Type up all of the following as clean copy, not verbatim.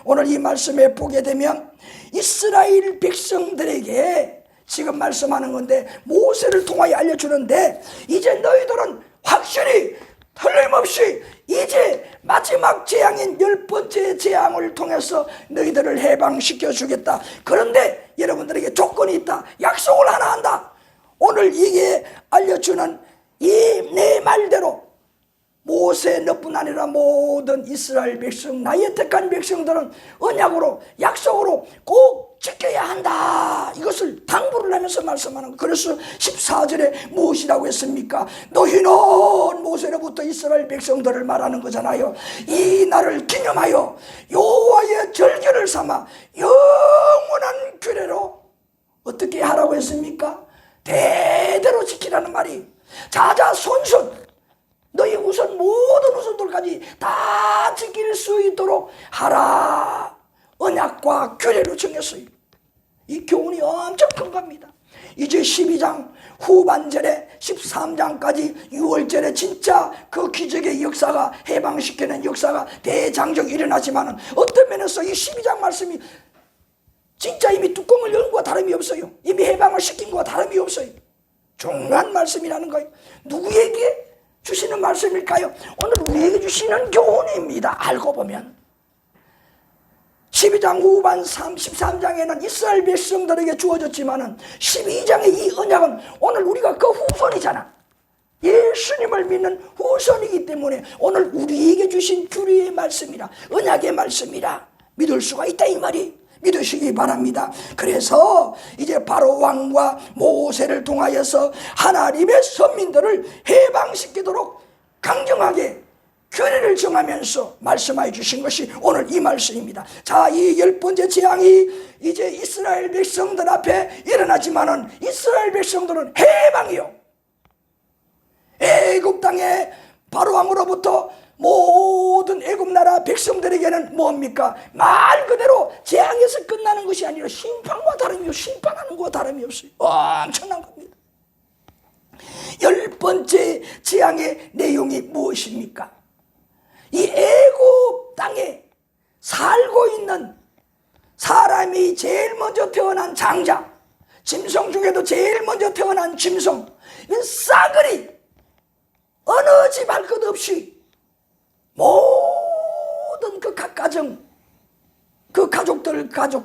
오늘 이 말씀에 보게 되면 이스라엘 백성들에게 지금 말씀하는 건데 모세를 통하여 알려주는데 이제 너희들은 확실히 틀림없이 이제 마지막 재앙인 10번째 재앙을 통해서 너희들을 해방시켜 주겠다. 그런데 여러분들에게 조건이 있다. 약속을 하나 한다. 오늘 이게 알려주는 이 내 말대로 모세 너뿐 아니라 모든 이스라엘 백성, 나의 택한 백성들은 언약으로 약속으로 꼭 지켜야 한다. 이것을 당부를 하면서 말씀하는 거예요. 그래서 14절에 무엇이라고 했습니까? 너희는 모세로부터 이스라엘 백성들을 말하는 거잖아요. 이 날을 기념하여 여호와의 절기를 삼아 영원한 규례로 어떻게 하라고 했습니까? 대대로 지키라는 말이 자자손손 너희 우선 모든 후손들까지 다 지킬 수 있도록 하라. 언약과 규례로 정했어요. 이 교훈이 엄청 큰 겁니다. 이제 12장 후반절에 13장까지 6월절에 진짜 그 기적의 역사가 해방시키는 역사가 대장정이 일어나지만 어떤 면에서 이 12장 말씀이 진짜 이미 뚜껑을 연 것과 다름이 없어요. 이미 해방을 시킨 것과 다름이 없어요. 중요한 말씀이라는 거예요. 누구에게 주시는 말씀일까요? 오늘 우리에게 주시는 교훈입니다. 알고 보면 12장 후반 13장에는 이스라엘 백성들에게 주어졌지만 12장의 이 언약은 오늘 우리가 그 후손이잖아. 예수님을 믿는 후손이기 때문에 오늘 우리에게 주신 규례의 말씀이라 언약의 말씀이라 믿을 수가 있다 이 말이 믿으시기 바랍니다. 그래서 이제 바로 왕과 모세를 통하여서 하나님의 선민들을 해방시키도록 강경하게 규례를 정하면서 말씀해 주신 것이 오늘 이 말씀입니다. 자, 이 10번째 재앙이 이제 이스라엘 백성들 앞에 일어나지만은 이스라엘 백성들은 해방이요. 애굽 땅에 바로 왕으로부터 모든 애굽 나라 백성들에게는 뭡니까? 말 그대로 재앙에서 끝나는 것이 아니라 심판과 다름이 없어요. 심판하는 것과 다름이 없어요. 엄청난 겁니다. 10번째 재앙의 내용이 무엇입니까? 이 애굽 땅에 살고 있는 사람이 제일 먼저 태어난 장자, 짐승 중에도 제일 먼저 태어난 짐승, 싸그리 어느 집 할 것 없이 모든 그 각 가정, 그 가족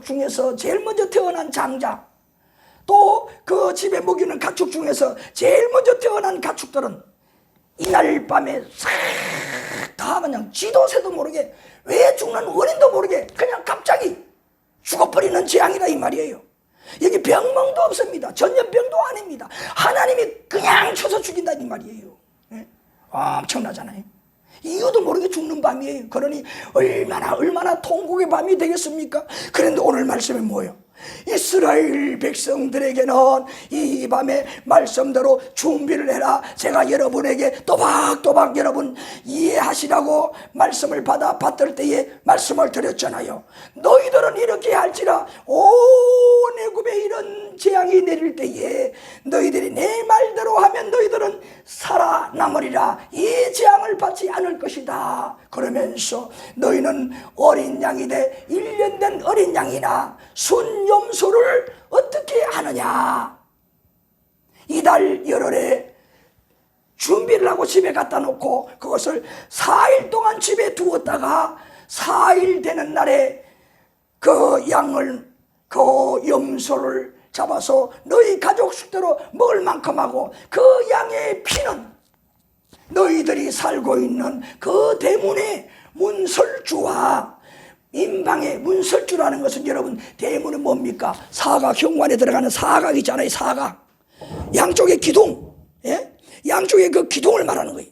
중에서 제일 먼저 태어난 장자, 또 그 집에 먹이는 가축 중에서 제일 먼저 태어난 가축들은 이날 밤에 싹 다 그냥 지도 새도 모르게 왜 죽는 원인도 모르게 그냥 갑자기 죽어버리는 재앙이다 이 말이에요. 여기 병명도 없습니다. 전염병도 아닙니다. 하나님이 그냥 쳐서 죽인다 이 말이에요. 엄청나잖아요. 이유도 모르게 죽는 밤이에요. 그러니 얼마나 통곡의 밤이 되겠습니까? 그런데 오늘 말씀은 뭐예요? 이스라엘 백성들에게는 이 밤에 말씀대로 준비를 해라. 제가 여러분에게 또박또박 여러분 이해하시라고 말씀을 받을 때에 말씀을 드렸잖아요. 너희들은 이렇게 할지라 온 애굽에 이런 재앙이 내릴 때에 너희들이 내 말대로 하면 너희들은 살아남으리라. 이 재앙을 받지 않을 것이다. 그러면서 너희는 어린 양이 돼 1년 된 어린 양이나 순염소를 어떻게 하느냐. 이달 열흘에 준비를 하고 집에 갖다 놓고 그것을 4일 동안 집에 두었다가 4일 되는 날에 그 양을 그 염소를 잡아서 너희 가족 숙대로 먹을 만큼 하고 그 양의 피는 너희들이 살고 있는 그 대문의 문설주와 임방의 문설주라는 것은 여러분 대문은 뭡니까? 사각 현관에 들어가는 사각 있잖아요. 사각 양쪽의 기둥, 예? 양쪽의 그 기둥을 말하는 거예요.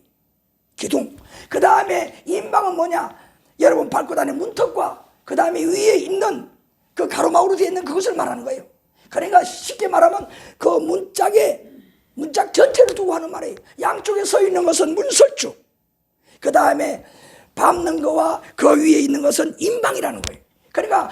기둥. 그 다음에 임방은 뭐냐? 여러분 밟고 다니는 문턱과 그 다음에 위에 있는 그 가로막으로 되어 있는 그것을 말하는 거예요. 그러니까 쉽게 말하면 그 문짝 전체를 두고 하는 말이에요. 양쪽에 서 있는 것은 문설주, 그 다음에 밟는 거와 그 위에 있는 것은 임방이라는 거예요. 그러니까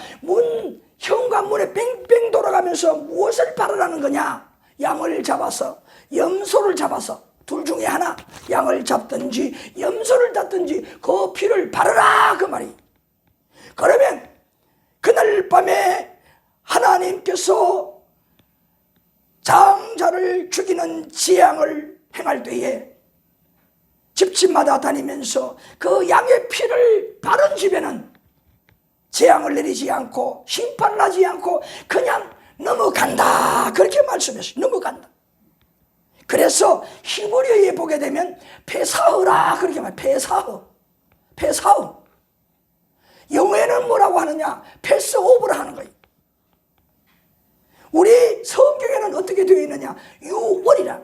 현관문에 뺑뺑 돌아가면서 무엇을 바라라는 거냐? 양을 잡아서 염소를 잡아서 둘 중에 하나 양을 잡든지 염소를 잡든지 그 피를 바르라 그 말이에요. 그러면 하나님께서 장자를 죽이는 재앙을 행할 때에 집집마다 다니면서 그 양의 피를 바른 집에는 재앙을 내리지 않고 심판을 하지 않고 그냥 넘어간다, 그렇게 말씀했어요. 넘어간다. 그래서 히브리어에 보게 되면 페사흐라 그렇게 말해요. 페사흐. 영어에는 뭐라고 하느냐? 패스오브라 하는 거예요. 우리 성경에는 어떻게 되어 있느냐? 유월이라.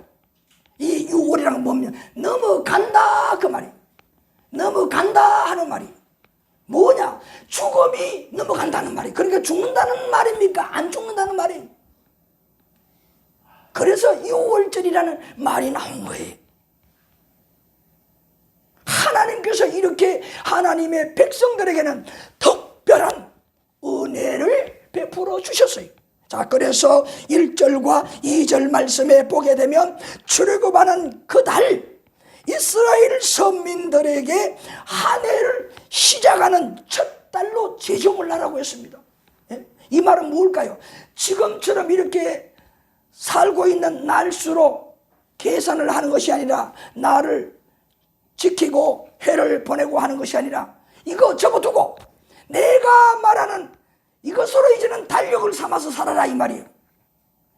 이 유월이라는 건 뭐냐? 넘어간다 그 말이에요. 넘어간다 하는 말이에요. 뭐냐? 죽음이 넘어간다는 말이에요. 그러니까 죽는다는 말입니까? 안 죽는다는 말이에요. 그래서 유월절이라는 말이 나온 거예요. 하나님께서 이렇게 하나님의 백성들에게는 특별한 은혜를 베풀어 주셨어요. 자, 그래서 1절과 2절 말씀에 보게 되면 출애굽하는 그 달 이스라엘 선민들에게 한 해를 시작하는 첫 달로 제정을 하라고 했습니다. 이 말은 뭘까요? 지금처럼 이렇게 살고 있는 날수로 계산을 하는 것이 아니라 날을 지키고 해를 보내고 하는 것이 아니라 이거 접어두고 내가 말하는 이것으로 이제는 달력을 삼아서 살아라 이 말이에요.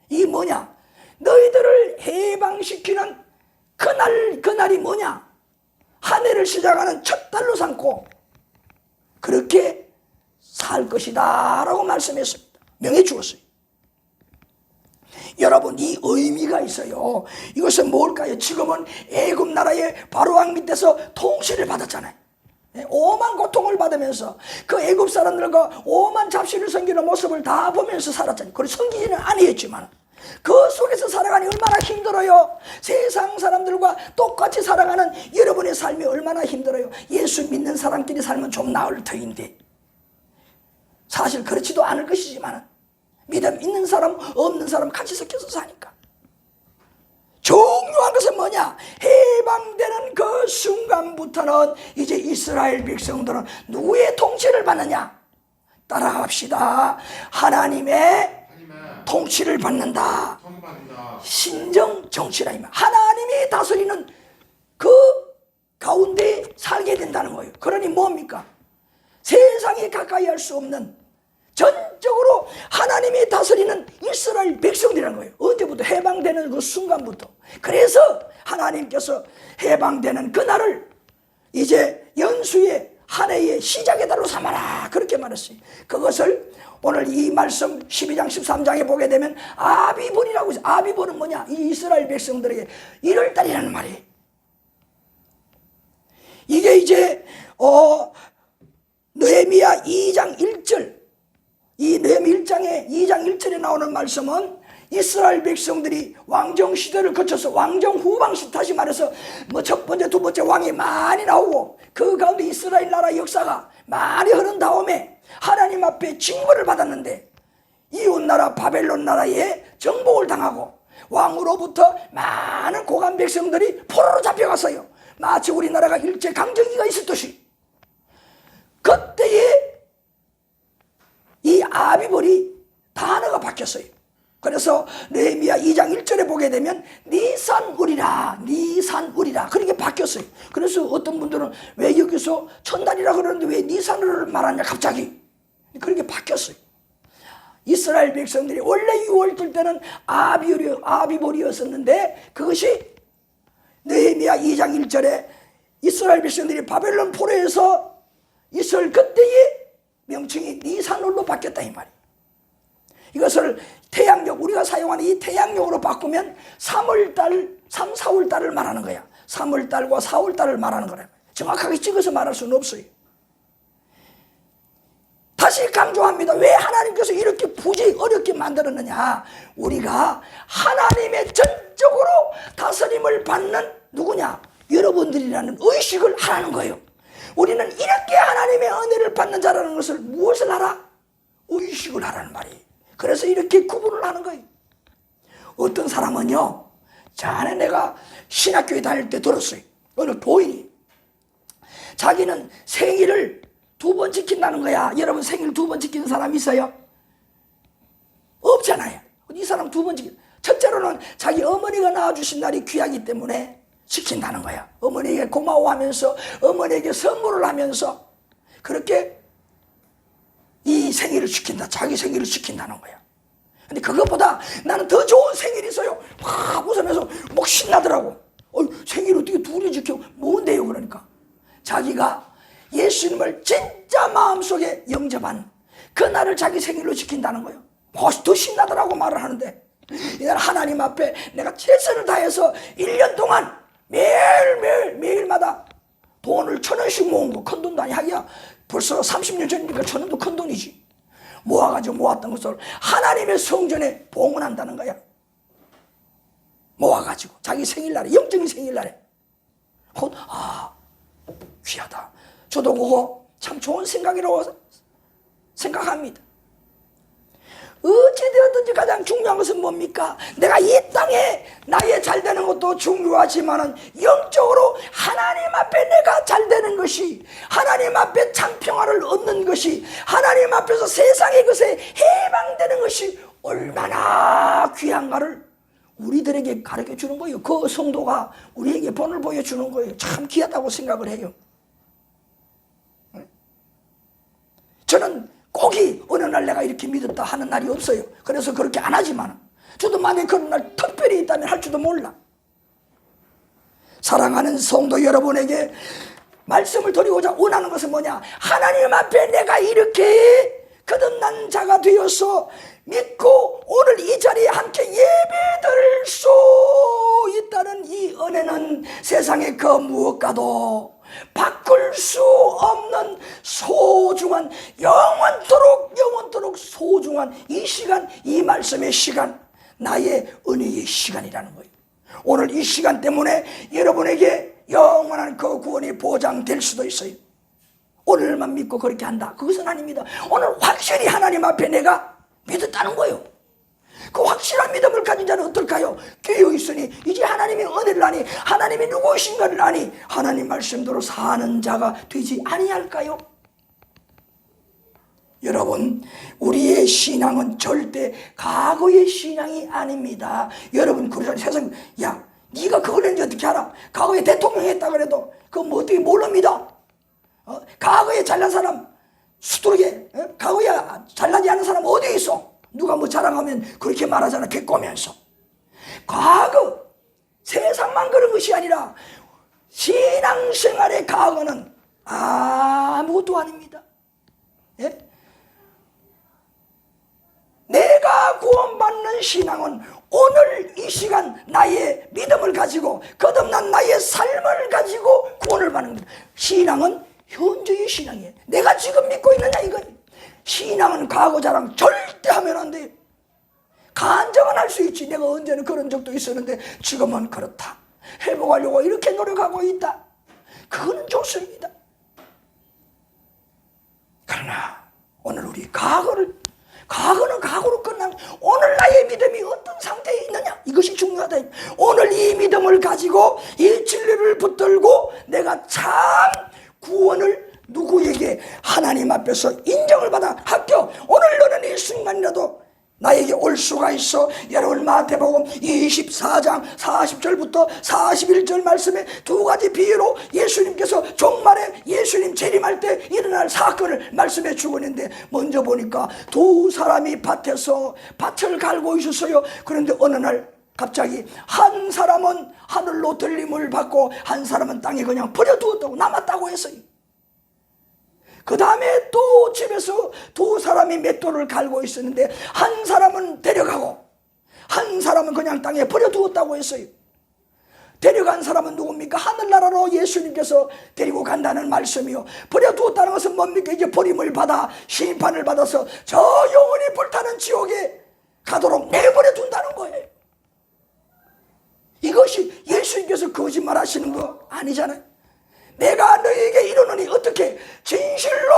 이 뭐냐? 너희들을 해방시키는 그날이 뭐냐? 한 해를 시작하는 첫 달로 삼고 그렇게 살 것이다 라고 말씀했습니다. 명해 주었어요. 여러분, 이 의미가 있어요. 이것은 뭘까요? 지금은 애굽 나라의 바로왕 밑에서 통치를 받았잖아요. 오만 고통을 받으면서 그 애굽 사람들과 오만 잡신을 섬기는 모습을 다 보면서 살았잖아요. 그리고 섬기지는 아니었지만 그 속에서 살아가니 얼마나 힘들어요. 세상 사람들과 똑같이 살아가는 여러분의 삶이 얼마나 힘들어요. 예수 믿는 사람끼리 살면 좀 나을 터인데 사실 그렇지도 않을 것이지만 믿음 있는 사람 없는 사람 같이 섞여서 사니까 중요한 것은 뭐냐? 해방되는 그 순간부터는 이제 이스라엘 백성들은 누구의 통치를 받느냐? 따라합시다. 하나님의 통치를 받는다. 신정 정치라. 하나님이 다스리는 그 가운데 살게 된다는 거예요. 그러니 뭡니까? 세상에 가까이 할 수 없는 전적으로 하나님이 다스리는 이스라엘 백성들이라는 거예요. 언제부터? 해방되는 그 순간부터. 그래서 하나님께서 해방되는 그날을 이제 연수의 한 해의 시작의 달로 삼아라 그렇게 말했어요. 그것을 오늘 이 말씀 12장 13장에 보게 되면 아비벌이라고 있어요. 아비벌은 뭐냐? 이 이스라엘 백성들에게 1월달이라는 말이에요. 이게 이제 느헤미야 2장 1절, 이 느헤미 1장에 2장 1절에 나오는 말씀은 이스라엘 백성들이 왕정 시대를 거쳐서 왕정 후방시, 다시 말해서 뭐 첫 번째 두 번째 왕이 많이 나오고 그 가운데 이스라엘 나라 역사가 많이 흐른 다음에 하나님 앞에 징벌을 받았는데 이웃나라 바벨론 나라에 정복을 당하고 왕으로부터 많은 고관 백성들이 포로로 잡혀갔어요. 마치 우리나라가 일제강점기가 있었듯이. 그때에 이 아비벌이 단어가 바뀌었어요. 그래서 느헤미야 2장 1절에 보게 되면 니산울이라 그렇게 바뀌었어요. 그래서 어떤 분들은 왜 여기서 천달이라 그러는데 왜 니산울을 말하냐 갑자기 그렇게 바뀌었어요. 이스라엘 백성들이 원래 6월절 때는 아비벌이었었는데 그것이 느헤미야 2장 1절에 이스라엘 백성들이 바벨론 포로에서 있을 그때의 명칭이 니산울로 바뀌었다 이 말이에요. 이것을 태양력, 우리가 사용하는 이 태양력으로 바꾸면 3월달, 3, 4월달을 말하는 거야. 3월달과 4월달을 말하는 거라. 정확하게 찍어서 말할 수는 없어요. 다시 강조합니다. 왜 하나님께서 이렇게 굳이 어렵게 만들었느냐? 우리가 하나님의 전적으로 다스림을 받는 누구냐? 여러분들이라는 의식을 하라는 거예요. 우리는 이렇게 하나님의 은혜를 받는 자라는 것을 무엇을 하라? 의식을 하라는 말이에요. 그래서 이렇게 구분을 하는 거예요. 어떤 사람은요, 전에 내가 신학교에 다닐 때 들었어요. 어느 교인이 자기는 생일을 2번 지킨다는 거야. 여러분 생일 2번 지키는 사람 있어요? 없잖아요. 이 사람 두 번째, 첫째로는 자기 어머니가 낳아주신 날이 귀하기 때문에 시킨다는 거야. 어머니에게 고마워하면서 어머니에게 선물을 하면서 그렇게 이 생일을 시킨다. 자기 생일을 시킨다는 거야. 근데 그것보다 나는 더 좋은 생일이 있어요. 막 웃으면서 막 신나더라고. 생일 어떻게 둘이 지켜? 뭔데요? 그러니까 자기가 예수님을 진짜 마음속에 영접한 그날을 자기 생일로 지킨다는 거예요. 더 신나더라고 말을 하는데, 이날 하나님 앞에 내가 최선을 다해서 1년 동안 매일마다 돈을 1,000원씩 모은 거, 큰 돈도 아니. 하기야 벌써 30년 전이니까 1,000원도 큰 돈이지. 모아가지고 모았던 것을 하나님의 성전에 봉헌한다는 거야. 모아가지고 자기 생일날에, 영적인 생일날에. 귀하다. 저도 그거 참 좋은 생각이라고 생각합니다. 어찌되었든지 가장 중요한 것은 뭡니까? 내가 이 땅에 나의 잘되는 것도 중요하지만은 영적으로 하나님 앞에 내가 잘되는 것이, 하나님 앞에 참 평화를 얻는 것이, 하나님 앞에서 세상의 것에 해방되는 것이 얼마나 귀한가를 우리들에게 가르쳐 주는 거예요. 그 성도가 우리에게 본을 보여주는 거예요. 참 귀하다고 생각을 해요. 저는 꼭이 어느 날 내가 이렇게 믿었다 하는 날이 없어요. 그래서 그렇게 안 하지만, 저도 만약에 그런 날 특별히 있다면 할지도 몰라. 사랑하는 성도 여러분에게 말씀을 드리고자 원하는 것은 뭐냐? 하나님 앞에 내가 이렇게 거듭난 자가 되어서 믿고 오늘 이 자리에 함께 예배드릴 수 있다는 이 은혜는 세상의 그 무엇과도 바꿀 수 없는 소중한, 영원토록 소중한 이 시간, 이 말씀의 시간, 나의 은혜의 시간이라는 거예요. 오늘 이 시간 때문에 여러분에게 영원한 그 구원이 보장될 수도 있어요. 오늘만 믿고 그렇게 한다, 그것은 아닙니다. 오늘 확실히 하나님 앞에 내가 믿었다는 거예요. 그 확실한 믿음을 가진 자는 어떨까요? 깨어있으니 이제 하나님의 은혜를 아니, 하나님이 누구이신가를 아니, 하나님 말씀대로 사는 자가 되지 아니할까요? 여러분, 우리의 신앙은 절대 과거의 신앙이 아닙니다. 여러분, 그러잖아요. 세상, 야, 네가 그걸 했는지 어떻게 알아? 과거에 대통령 했다 그래도 그거 뭐 어떻게 몰랍니다. 과거에 잘난 사람 수두룩에, 과거에 잘나지 않은 사람 어디 있어? 누가 뭐 자랑하면 그렇게 말하잖아, 비꼬면서. 과거, 세상만 그런 것이 아니라 신앙생활의 과거는 아무것도 아닙니다. 예? 내가 구원받는 신앙은 오늘 이 시간 나의 믿음을 가지고 거듭난 나의 삶을 가지고 구원을 받는 겁니다. 신앙은 현재의 신앙이에요. 내가 지금 믿고 있느냐 이거예요. 신앙은 과거 자랑 절대 하면 안 돼요. 간증은 할 수 있지. 내가 언제는 그런 적도 있었는데 지금은 그렇다, 회복하려고 이렇게 노력하고 있다, 그거는 좋습니다. 그러나 오늘 우리 과거는 과거로 끝난, 오늘 나의 믿음이 어떤 상태에 있느냐, 이것이 중요하다. 오늘 이 믿음을 가지고 이 진리를 붙들고 내가 참 구원을 누구에게, 하나님 앞에서 인정을 받아 합격, 오늘 너는 이 순간이라도 나에게 올 수가 있어. 여러분, 마태복음 24장 40절부터 41절 말씀에 두 가지 비유로 예수님께서 종말에 예수님 재림할 때 일어날 사건을 말씀해 주고 있는데, 먼저 보니까 두 사람이 밭에서 밭을 갈고 있었어요. 그런데 어느 날 갑자기 한 사람은 하늘로 들림을 받고 한 사람은 땅에 그냥 버려두었다고, 남았다고 했어요. 그 다음에 또 집에서 두 사람이 맷돌을 갈고 있었는데 한 사람은 데려가고 한 사람은 그냥 땅에 버려두었다고 했어요. 데려간 사람은 누굽니까? 하늘나라로 예수님께서 데리고 간다는 말씀이요. 버려두었다는 것은 뭡니까? 이제 버림을 받아 심판을 받아서 저 영원히 불타는 지옥에 가도록 내버려 둔다는 거예요. 이것이 예수님께서 거짓말 하시는 거 아니잖아요. 내가 너희에게 이르노니 어떻게 진실로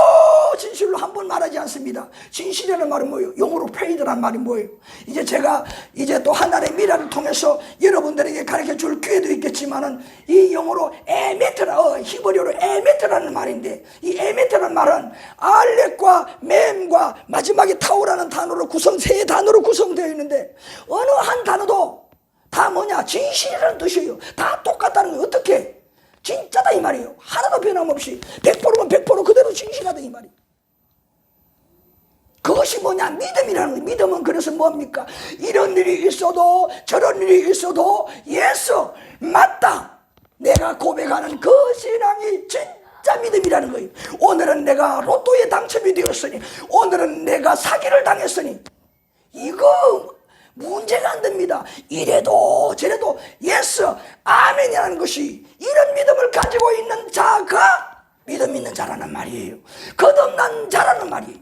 진실로 한 번 말하지 않습니다. 진실이라는 말은 뭐예요? 영어로 페이드라는 말이 뭐예요? 이제 제가 이제 또 하나의 미라를 통해서 여러분들에게 가르쳐 줄 기회도 있겠지만은 이 영어로 에메트라 히브리어로 에메트라는 말인데 이 에메트라는 말은 알렉과 mem과 마지막에 타오라는 단어로 세 단어로 구성되어 있는데 어느 한 단어도 다 뭐냐? 진실이라는 뜻이에요. 다 똑같다는 거예요. 어떻게? 진짜다 이 말이에요. 하나도 변함없이 100%면 100% 그대로 진실하다 이 말이에요. 그것이 뭐냐? 믿음이라는 거예요. 믿음은 그래서 뭡니까? 이런 일이 있어도 저런 일이 있어도 예수 맞다. 내가 고백하는 그 신앙이 진짜 믿음이라는 거예요. 오늘은 내가 로또에 당첨이 되었으니 오늘은 내가 사기를 당했으니 이거 문제가 안 됩니다. 이래도 저래도 예수 아멘이라는 것이 이런 믿음을 가지고 있는 자가 믿음 있는 자라는 말이에요. 거듭난 자라는 말이에요.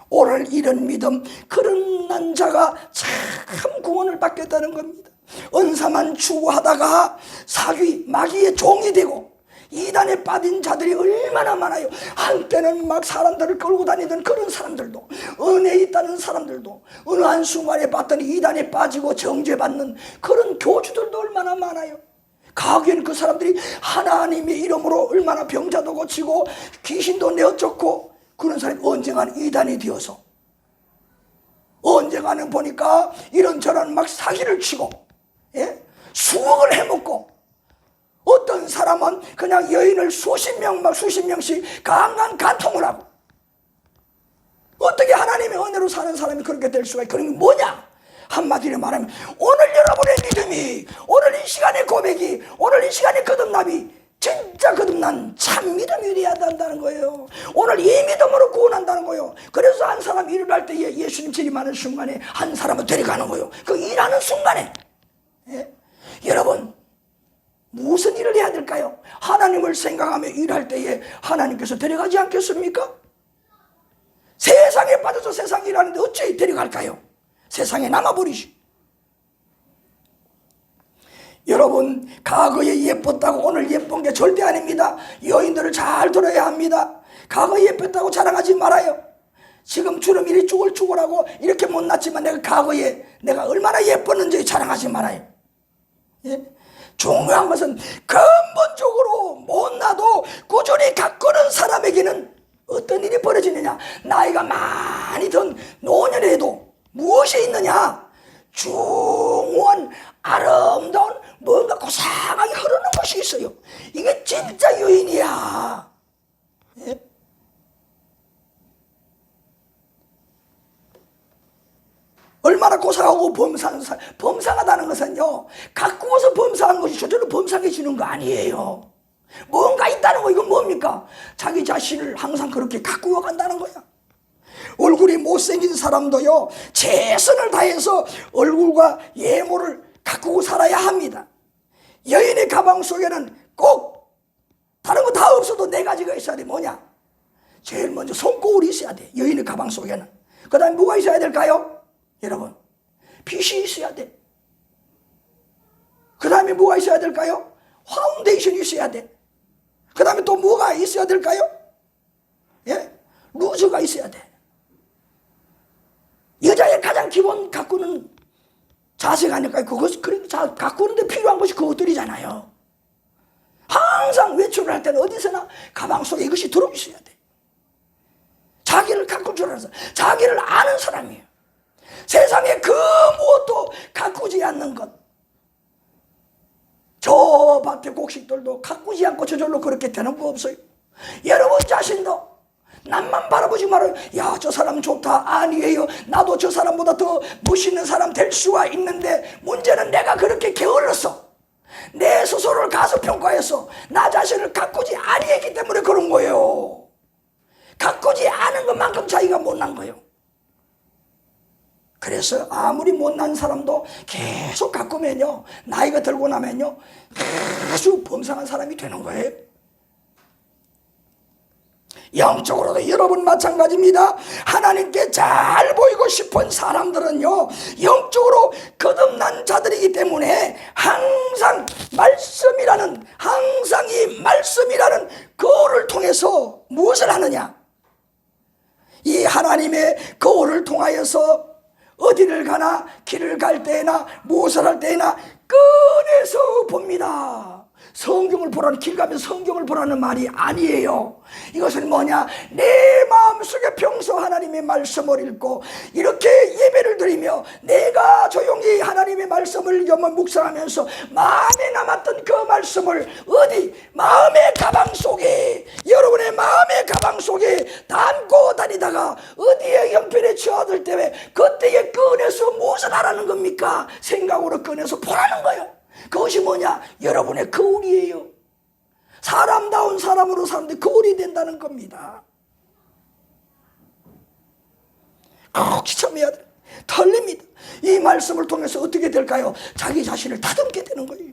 오늘 이런 믿음 거듭난 자가 참 구원을 받겠다는 겁니다. 은사만 추구하다가 사귀 마귀의 종이 되고 이단에 빠진 자들이 얼마나 많아요. 한때는 막 사람들을 끌고 다니던 그런 사람들도 은혜 있다는 사람들도 어느 한순간에 봤더니 이단에 빠지고 정죄받는 그런 교주들도 얼마나 많아요. 과거에는 그 사람들이 하나님의 이름으로 얼마나 병자도 고치고 귀신도 내어쫓고 그런 사람이 언젠가는 이단이 되어서 언젠가는 보니까 이런저런 막 사기를 치고 수억을 해먹고 어떤 사람은 그냥 여인을 수십 명씩 강간 간통을 하고 어떻게 하나님의 은혜로 사는 사람이 그렇게 될 수가 있고 그런 게 뭐냐? 한마디로 말하면 오늘 여러분의 믿음이 오늘 이 시간의 고백이 오늘 이 시간의 거듭남이 진짜 거듭난 참 믿음이 되어야 한다는 거예요. 오늘 이 믿음으로 구원한다는 거예요. 그래서 한 사람 일을 할 때에 예수님 재림하는 순간에 한 사람을 데려가는 거예요. 그 일하는 순간에 여러분 무슨 일을 해야 될까요? 하나님을 생각하며 일할 때에 하나님께서 데려가지 않겠습니까? 세상에 빠져서 세상 일하는데 어찌 데려갈까요? 세상에 남아버리시. 여러분 과거에 예뻤다고 오늘 예쁜 게 절대 아닙니다. 여인들을 잘 들어야 합니다. 과거에 예뻤다고 자랑하지 말아요. 지금 주름 이리 쭈글쭈글하고 이렇게 못났지만 내가 과거에 내가 얼마나 예뻤는지 자랑하지 말아요. 중요한 것은 근본적으로 못나도 꾸준히 가꾸는 사람에게는 어떤 일이 벌어지느냐? 나이가 많이 든 노년에도 무엇이 있느냐? 중후한 아름다운 뭔가 고상하게 흐르는 것이 있어요. 이게 진짜 여인이야. 얼마나 고상하고 범상하다는 것은요, 가꾸어서 범상한 것이 저절로 범상해지는 거 아니에요. 뭔가 있다는 거. 이건 뭡니까? 자기 자신을 항상 그렇게 가꾸어 간다는 거야. 얼굴이 못생긴 사람도요, 최선을 다해서 얼굴과 외모를 가꾸고 살아야 합니다. 여인의 가방 속에는 꼭 다른 거 다 없어도 네 가지가 있어야 돼. 뭐냐? 제일 먼저 손거울이 있어야 돼. 여인의 가방 속에는. 그 다음에 뭐가 있어야 될까요? 여러분, 빗이 있어야 돼. 그 다음에 뭐가 있어야 될까요? 파운데이션이 있어야 돼. 그 다음에 또 뭐가 있어야 될까요? 루즈가 있어야 돼. 여자의 가장 기본 가꾸는 자세가 아닐까요? 그러니까 가꾸는데 필요한 것이 그것들이잖아요. 항상 외출을 할 때는 어디서나 가방 속에 이것이 들어있어야 돼. 자기를 가꿀 줄 알아서 자기를 아는 사람이에요. 세상에 그 무엇도 가꾸지 않는 것. 저 밭의 곡식들도 가꾸지 않고 저절로 그렇게 되는 거 없어요. 여러분 자신도 남만 바라보지 말아요. 야, 저 사람 좋다. 아니에요. 나도 저 사람보다 더 멋있는 사람 될 수가 있는데 문제는 내가 그렇게 게을렀어. 내 스스로를 가소평가해서 나 자신을 가꾸지 아니했기 때문에 그런 거예요. 가꾸지 않은 것만큼 자기가 못난 거예요. 그래서 아무리 못난 사람도 계속 가꾸면요, 나이가 들고 나면요 아주 범상한 사람이 되는 거예요. 영적으로도 여러분 마찬가지입니다. 하나님께 잘 보이고 싶은 사람들은요, 영적으로 거듭난 자들이기 때문에 항상 이 말씀이라는 거울을 통해서 무엇을 하느냐? 이 하나님의 거울을 통하여서 어디를 가나 길을 갈 때나 무엇을 할 때나 꺼내서 봅니다. 성경을 보라는, 길 가면 성경을 보라는 말이 아니에요. 이것은 뭐냐? 내 마음속에 평소 하나님의 말씀을 읽고 이렇게 예배를 드리며 내가 조용히 하나님의 말씀을 묵상하면서 마음에 남았던 그 말씀을 어디? 마음의 가방 속에, 여러분의 마음의 가방 속에 담고 다니다가 어디에 형편에 처하들 때문에 그때에 꺼내서 무엇을 하라는 겁니까? 생각으로 꺼내서 보라는 거예요. 그것이 뭐냐? 여러분의 거울이에요. 사람다운 사람으로 사는데 거울이 된다는 겁니다. 꼭 지참해야 돼. 털립니다. 이 말씀을 통해서 어떻게 될까요? 자기 자신을 다듬게 되는 거예요.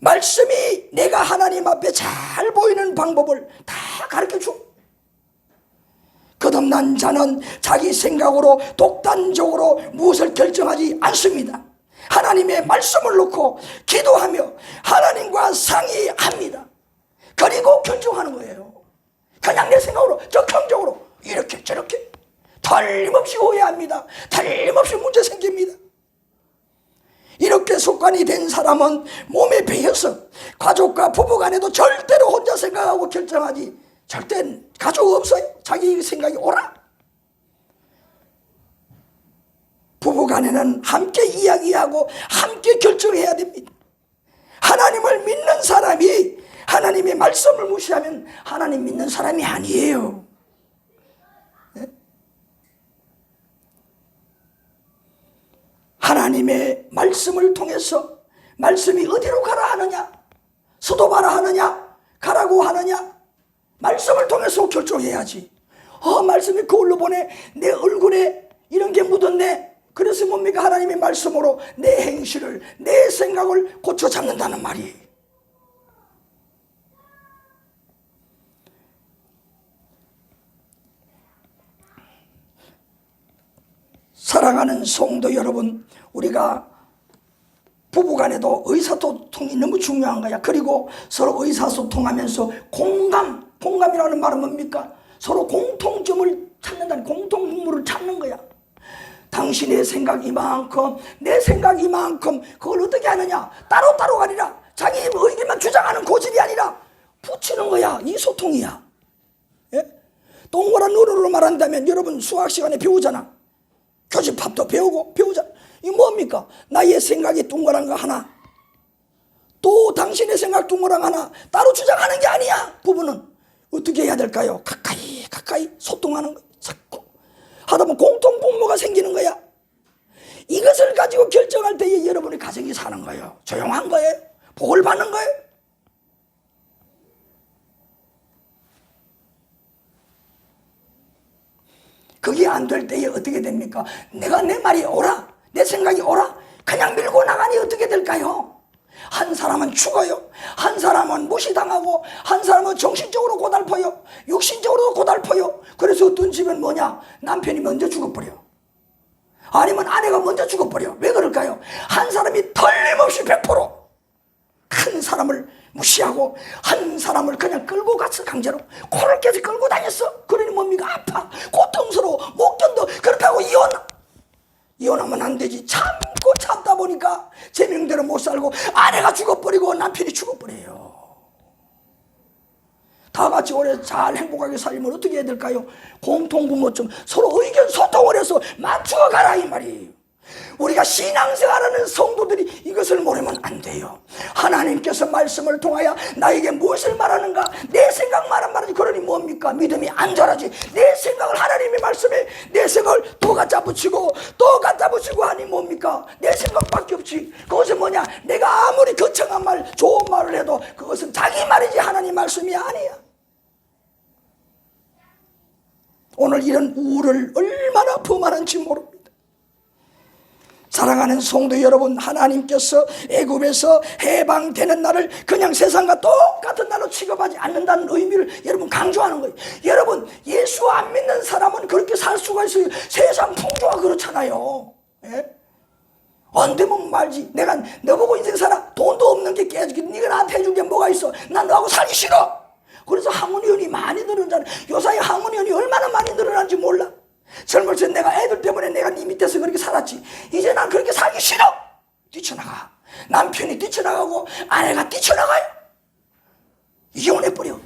말씀이 내가 하나님 앞에 잘 보이는 방법을 다 가르쳐줘. 거듭난 자는 자기 생각으로 독단적으로 무엇을 결정하지 않습니다. 하나님의 말씀을 놓고 기도하며 하나님과 상의합니다. 그리고 결정하는 거예요. 그냥 내 생각으로 적극적으로 이렇게 저렇게 틀림없이 오해합니다. 틀림없이 문제 생깁니다. 이렇게 습관이 된 사람은 몸에 배어서 가족과 부부간에도 절대로 혼자 생각하고 결정하지, 절대 가족 없어요. 자기 생각이 옳아. 부부간에는 함께 이야기하고 함께 결정해야 됩니다. 하나님을 믿는 사람이 하나님의 말씀을 무시하면 하나님 믿는 사람이 아니에요. 네? 하나님의 말씀을 통해서 말씀이 어디로 가라 하느냐, 서도바라 하느냐, 가라고 하느냐, 말씀을 통해서 결정해야지. 말씀이 거울로 보내, 내 얼굴에 이런 게 묻었네. 그래서 뭡니까? 하나님의 말씀으로 내 행실을, 내 생각을 고쳐 잡는다는 말이에요. 사랑하는 성도 여러분, 우리가 부부간에도 의사소통이 너무 중요한 거야. 그리고 서로 의사소통하면서 공감이라는 말은 뭡니까? 서로 공통점을 찾는다는, 공통분모를 찾는 거야. 당신의 생각 이만큼, 내 생각 이만큼, 그걸 어떻게 하느냐? 따로따로가 아니라 자기 의견만 주장하는 고집이 아니라 붙이는 거야. 이 소통이야. 예? 동그란 어루로 말한다면 여러분 수학 시간에 배우잖아. 교집합도 배우잖아. 이거 뭡니까? 나의 생각이 동그란 거 하나, 또 당신의 생각 동그란 거 하나 따로 주장하는 게 아니야. 부부는 어떻게 해야 될까요? 가까이 소통하는 거야. 자꾸 하다 보면 공통분모가 생기는 거야. 이것을 가지고 결정할 때에 여러분의 가정이 사는 거예요. 조용한 거예요. 복을 받는 거예요. 그게 안 될 때에 어떻게 됩니까? 내가 내 말이 옳아, 내 생각이 옳아, 그냥 밀고 나가니 어떻게 될까요? 한 사람은 죽어요. 한 사람은 무시당하고, 한 사람은 정신적으로 고달퍼요. 육신적으로도 고달퍼요. 그래서 어떤 집은 뭐냐? 남편이 먼저 죽어버려. 아니면 아내가 먼저 죽어버려. 왜 그럴까요? 한 사람이 틀림없이 100%큰 사람을 무시하고 한 사람을 그냥 끌고 갔어. 강제로 코를 깨서 끌고 다녔어. 그러니 뭡니까? 아파, 고통스러워, 못 견뎌. 그렇다고 이혼하면 안 되지. 참고 참다 보니까 제 명대로 못 살고 아내가 죽어버리고 남편이 죽어버려요. 다 같이 오래 잘 행복하게 살려면 어떻게 해야 될까요? 공통분모점, 서로 의견 소통을 해서 맞추어 가라 이 말이에요. 우리가 신앙생활하는 성도들이 이것을 모르면 안 돼요. 하나님께서 말씀을 통하여 나에게 무엇을 말하는가, 내 생각 말하지. 그러니 뭡니까? 믿음이 안 자라지. 내 생각을 하나님의 말씀에 내 생각을 또 갖다 붙이고 또 갖다 붙이고 하니 뭡니까? 내 생각밖에 없지. 그것은 뭐냐? 내가 아무리 거창한 말, 좋은 말을 해도 그것은 자기 말이지 하나님 말씀이 아니야. 오늘 이런 우를 얼마나 범하는지 모릅니다. 사랑하는 성도 여러분, 하나님께서 애굽에서 해방되는 날을 그냥 세상과 똑같은 날로 취급하지 않는다는 의미를 여러분 강조하는 거예요. 여러분, 예수 안 믿는 사람은 그렇게 살 수가 있어요. 세상 풍조가 그렇잖아요. 예? 안 되면 말지. 내가 너보고 인생 살아. 돈도 없는 게 깨지기. 네가 나한테 해준 게 뭐가 있어. 난 너하고 살기 싫어. 그래서 항문이혼이 많이 늘어나잖아. 요사이 항문이혼이 얼마나 많이 늘어난지 몰라. 젊을 때 내가 애들 때문에 내가 네 밑에서 그렇게 살았지. 이제 난 그렇게 살기 싫어. 뛰쳐나가. 남편이 뛰쳐나가고 아내가 뛰쳐나가요. 이혼해버려.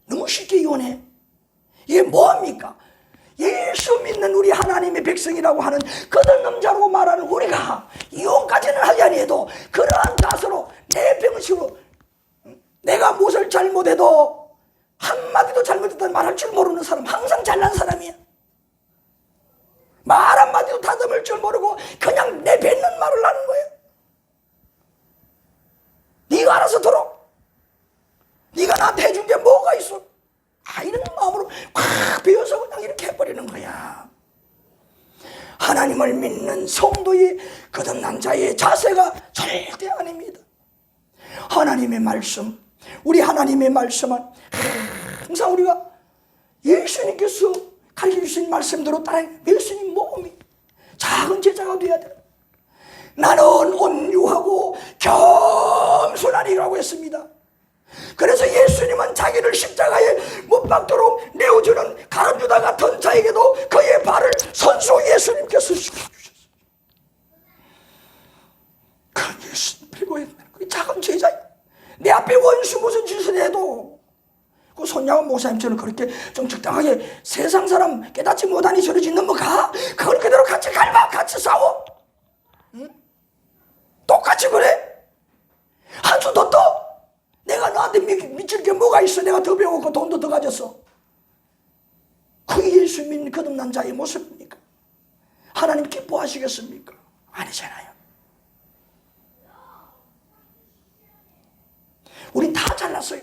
너무 쉽게 이혼해. 이게 뭐합니까? 예수 믿는 우리 하나님의 백성이라고 하는 거듭남자라고 말하는 우리가 이혼까지는 하지 아니해도 그러한 가서로 내 병식으로 내가 무엇을 잘못해도 한마디도 잘못했다는 말할 줄 모르는 사람, 항상 잘난 사람이야. 말 한마디도 다듬을 줄 모르고 그냥 내뱉는 말을 하는 거예요. 네가 알아서 들어. 네가 나한테 해준 게 뭐가 있어. 이런 마음으로 확 베어서 그냥 이렇게 해버리는 거야. 하나님을 믿는 성도의 거듭난 자의 자세가 절대 아닙니다. 하나님의 말씀, 우리 하나님의 말씀은 항상 우리가 예수님께서 가르쳐주신 말씀대로 따라 예수님 몸이 작은 제자가 되어야 돼. 나는 온유하고 겸손하니라고 했습니다. 그래서 예수님은 자기를 십자가에 못 박도록 내어주는 가룟유다 같은 자에게도 그의 발을 선수 예수님께서 씻겨주셨어요. 그런 예수님 그리고 그 작은 제자야. 내 앞에 원수 무슨 짓을 해도 그 손양원 목사님처럼 그렇게 좀 적당하게 세상 사람 깨닫지 못하니 저러지 넘어가. 그걸 그대로 같이 갈봐. 같이 싸워. 응? 똑같이 그래. 한 주 더 떠. 내가 너한테 미칠 게 뭐가 있어. 내가 더 배웠고 돈도 더 가졌어. 그게 예수 믿는 거듭난 자의 모습입니까? 하나님 기뻐하시겠습니까? 아니잖아요. 우린 다 잘났어요.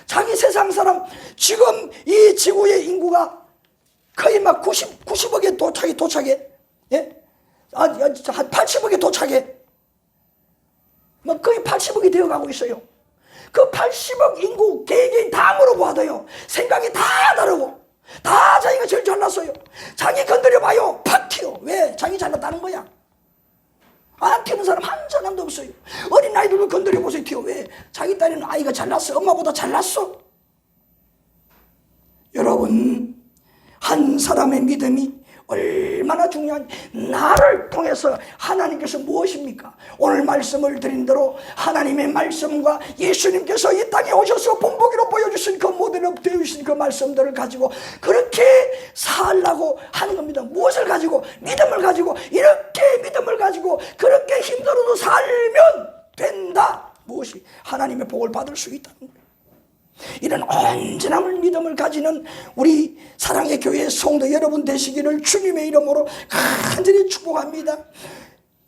자기 세상 사람, 지금 이 지구의 인구가 거의 막 90억에 도착해. 예? 한 80억에 도착해. 뭐 거의 80억이 되어가고 있어요. 그 80억 인구 개개인 다 물어봐도요. 생각이 다 다르고 다 자기가 제일 잘났어요. 자기 건드려봐요. 팍 튀어. 왜? 자기 잘났다는 거야. 안 튀는 사람 한 사람도 없어요. 어린아이들도 건드려보세요. 튀어. 왜? 자기 딸에는 아이가 잘났어. 엄마보다 잘났어. 여러분, 한 사람의 믿음이 얼마나 중요한, 나를 통해서 하나님께서 무엇입니까? 오늘 말씀을 드린 대로 하나님의 말씀과 예수님께서 이 땅에 오셔서 본보기로 보여주신 그 모델로 되어주신 그 말씀들을 가지고 그렇게 살라고 하는 겁니다. 무엇을 가지고? 믿음을 가지고, 이렇게 믿음을 가지고 그렇게 힘들어도 살면 된다. 무엇이? 하나님의 복을 받을 수 있다는 거예요. 이런 온전한 믿음을 가지는 우리 사랑의 교회 성도 여러분 되시기를 주님의 이름으로 간절히 축복합니다.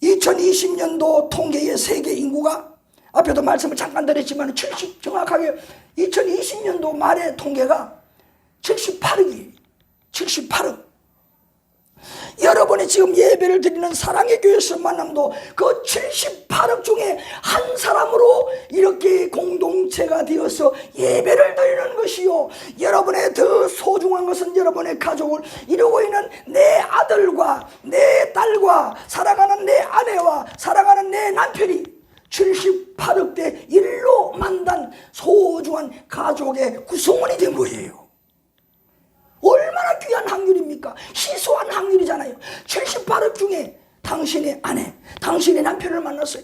2020년도 통계의 세계 인구가 앞에도 말씀을 잠깐 드렸지만 정확하게 2020년도 말의 통계가 78억이에요. 78억. 여러분이 지금 예배를 드리는 사랑의 교회에서 만남도 그 78억 중에 한 사람으로 이렇게 공동체가 되어서 예배를 드리는 것이요, 여러분의 더 소중한 것은 여러분의 가족을 이루고 있는 내 아들과 내 딸과 사랑하는 내 아내와 사랑하는 내 남편이 78억 대 1로 만난 소중한 가족의 구성원이 된 거예요. 얼마나 귀한 확률입니까? 희소한 확률이잖아요. 78억 중에 당신의 아내, 당신의 남편을 만났어요.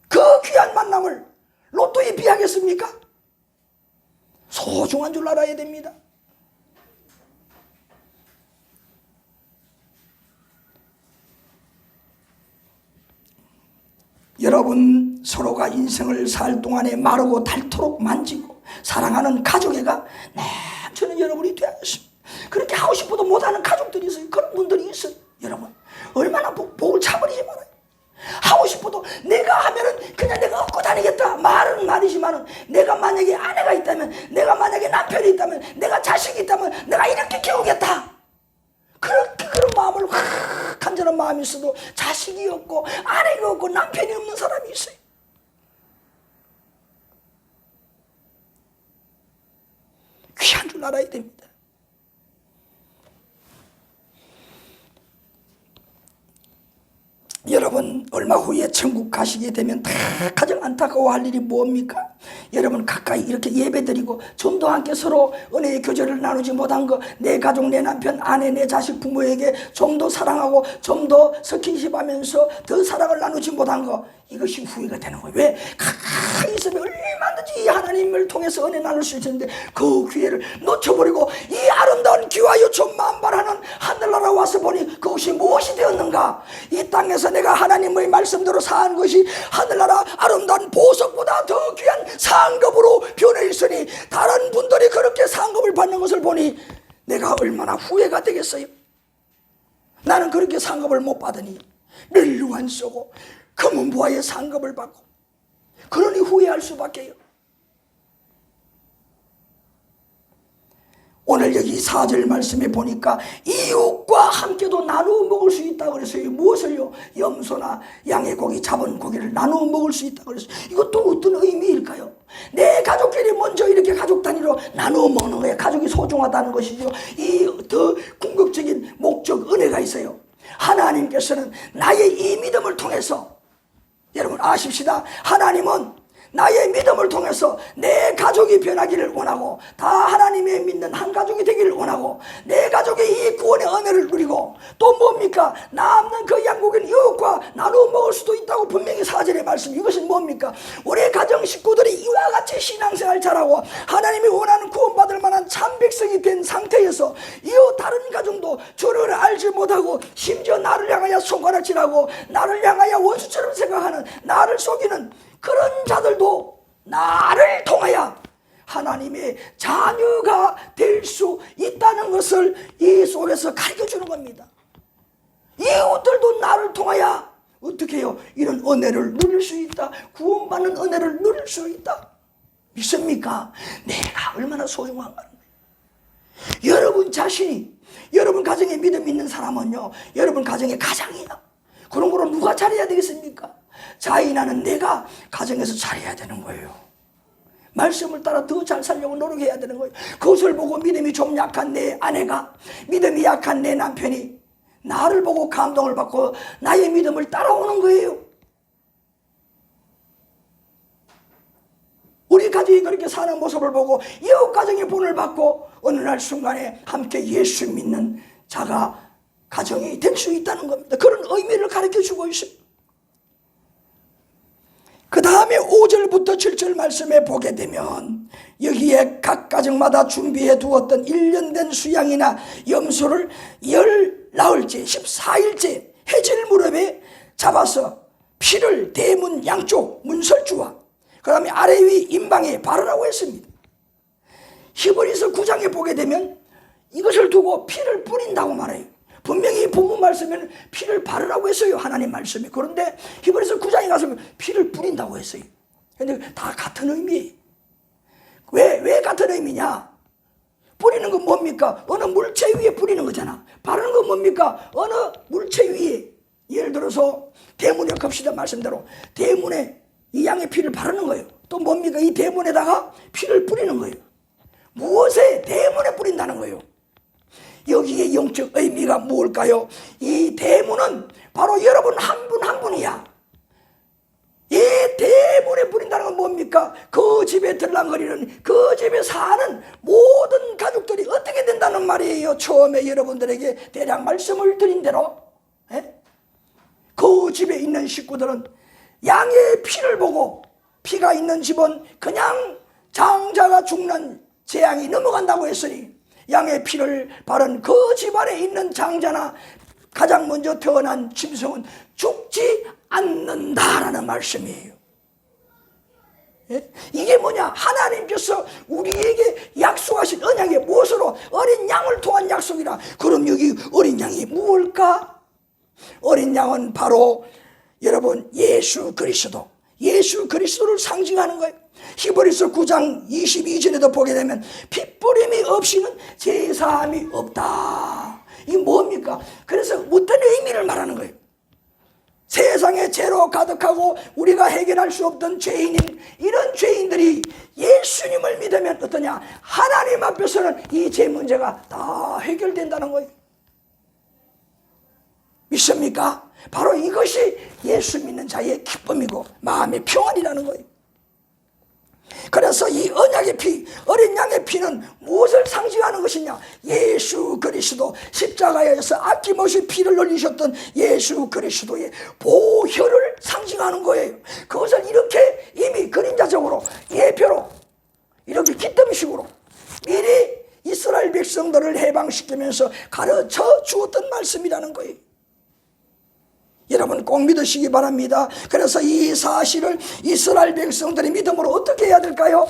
그 귀한 만남을 로또에 비하겠습니까? 소중한 줄 알아야 됩니다. 여러분, 서로가 인생을 살 동안에 마르고 닳도록 만지고 사랑하는 가족애가 저는 여러분이 되었습니다. 그렇게 하고 싶어도 못하는 가족들이 있어요. 그런 분들이 있어요. 여러분, 얼마나 복을 차버리지 말아요. 하고 싶어도 내가 하면은 그냥 내가 얻고 다니겠다 말은 말이지만은, 내가 만약에 아내가 있다면, 내가 만약에 남편이 있다면, 내가 자식이 있다면 내가 이렇게 키우겠다. 그런 마음을 확 간절한 마음이 있어도 자식이 없고 아내가 없고 남편이 없는 사람이 있어요. 귀한 줄 알아야 됩니다. 여러분 얼마 후에 천국 가시게 되면 다 가장 안타까워할 일이 뭡니까? 여러분 가까이 이렇게 예배드리고 좀도 함께 서로 은혜의 교제를 나누지 못한 거, 내 가족, 내 남편, 아내, 내 자식, 부모에게 좀 더 사랑하고 좀 더 스킨십하면서 더 사랑을 나누지 못한 거, 이것이 후회가 되는 거예요. 왜? 가까이 있으면 얼마든지 이 하나님을 통해서 은혜 나눌 수 있는데 그 기회를 놓쳐버리고 이 아름다운 기와 요청 만발하는 하늘나라 와서 보니 그것이 무엇이 되었는가? 이 땅에서 내가 하나님의 말씀대로 사는 것이 하늘나라 아름다운 보석보다 더 귀한 상급으로 변해 있으니 다른 분들이 그렇게 상급을 받는 것을 보니 내가 얼마나 후회가 되겠어요. 나는 그렇게 상급을 못 받으니 늘 유한 쏘고 검은 부하의 상급을 받고, 그러니 후회할 수밖에요. 오늘 여기 4절 말씀에 보니까 이웃과 함께도 나누어 먹을 수 있다고 그랬어요. 무엇을요? 염소나 양의 고기, 잡은 고기를 나누어 먹을 수 있다고 그랬어요. 이것도 어떤 의미일까요? 내 가족끼리 먼저 이렇게 가족 단위로 나누어 먹는 거예요. 가족이 소중하다는 것이죠. 이 더 궁극적인 목적, 은혜가 있어요. 하나님께서는 나의 이 믿음을 통해서, 여러분 아십시다. 하나님은 나의 믿음을 통해서 내 가족이 변하기를 원하고, 다 하나님의 믿는 한 가족이 되기를 원하고, 내 가족의 이 구원의 은혜를 누리고, 또 뭡니까? 남는 그 양국인 이웃과 나누어 먹을 수도 있다고 분명히 4절의 말씀. 이것은 뭡니까? 우리 가정 식구들이 이와 같이 신앙생활 잘하고 하나님이 원하는 구원받을 만한 참 백성이 된 상태에서 이웃 다른 가정도 주를 알지 못하고 심지어 나를 향하여 손가락질하고 나를 향하여 원수처럼 생각하는, 나를 속이는 그런 자들도 나를 통하여 하나님의 자녀가 될 수 있다는 것을 이 속에서 가르쳐주는 겁니다. 이웃들도 나를 통하여 어떻게 해요? 이런 은혜를 누릴 수 있다. 구원받는 은혜를 누릴 수 있다. 믿습니까? 내가 얼마나 소중한가. 여러분 자신이, 여러분 가정에 믿음 있는 사람은요, 여러분 가정의 가장이야. 그런 거로 누가 잘해야 되겠습니까? 자인하는 내가 가정에서 잘해야 되는 거예요. 말씀을 따라 더 잘 살려고 노력해야 되는 거예요. 그것을 보고 믿음이 좀 약한 내 아내가, 믿음이 약한 내 남편이 나를 보고 감동을 받고 나의 믿음을 따라오는 거예요. 우리 가정이 그렇게 사는 모습을 보고 이웃 가정의 본을 받고 어느 날 순간에 함께 예수 믿는 자가 가정이 될 수 있다는 겁니다. 그런 의미를 가르쳐주고 있어요. 그 다음에 5절부터 7절 말씀에 보게 되면 여기에 각 가정마다 준비해 두었던 1년 된 수양이나 염소를 10나흘째 14일째 해질 무렵에 잡아서 피를 대문 양쪽 문설주와 그 다음에 아래 위 임방에 바르라고 했습니다. 히브리서 9장에 보게 되면 이것을 두고 피를 뿌린다고 말해요. 분명히 본문 말씀에는 피를 바르라고 했어요. 하나님 말씀에. 그런데 히브리서 9장에 가서 피를 뿌린다고 했어요. 그런데 다 같은 의미예요. 왜 같은 의미냐? 뿌리는 건 뭡니까? 어느 물체 위에 뿌리는 거잖아. 바르는 건 뭡니까? 어느 물체 위에. 예를 들어서 대문에 갑시다. 말씀대로 대문에 이 양의 피를 바르는 거예요. 또 뭡니까? 이 대문에다가 피를 뿌리는 거예요. 무엇에? 대문에 뿌린다는 거예요. 여기에 영적 의미가 뭘까요? 이 대문은 바로 여러분 한 분 한 분이야. 이 대문에 뿌린다는 건 뭡니까? 그 집에 들락거리는, 그 집에 사는 모든 가족들이 어떻게 된다는 말이에요. 처음에 여러분들에게 대략 말씀을 드린 대로 그 집에 있는 식구들은 양의 피를 보고, 피가 있는 집은 그냥 장자가 죽는 재앙이 넘어간다고 했으니 양의 피를 바른 그 집안에 있는 장자나 가장 먼저 태어난 짐승은 죽지 않는다라는 말씀이에요. 이게 뭐냐? 하나님께서 우리에게 약속하신 언약의 무엇으로? 어린 양을 통한 약속이라. 그럼 여기 어린 양이 무엇일까? 어린 양은 바로 여러분 예수 그리스도, 예수 그리스도를 상징하는 거예요. 히브리서 9장 22절에도 보게 되면 핏뿌림이 없이는 제사함이 없다. 이 뭡니까? 그래서 어떤 의미를 말하는 거예요. 세상에 죄로 가득하고 우리가 해결할 수 없던 죄인인 이런 죄인들이 예수님을 믿으면 어떠냐? 하나님 앞에서는 이 죄 문제가 다 해결된다는 거예요. 믿습니까? 바로 이것이 예수 믿는 자의 기쁨이고 마음의 평안이라는 거예요. 그래서 이 언약의 피, 어린 양의 피는 무엇을 상징하는 것이냐? 예수 그리스도, 십자가에서 아낌없이 피를 흘리셨던 예수 그리스도의 보혈을 상징하는 거예요. 그것을 이렇게 이미 그림자적으로, 예표로, 이렇게 기뜸식으로 미리 이스라엘 백성들을 해방시키면서 가르쳐 주었던 말씀이라는 거예요. 여러분 꼭 믿으시기 바랍니다. 그래서 이 사실을 이스라엘 백성들이 믿음으로 어떻게 해야 될까요?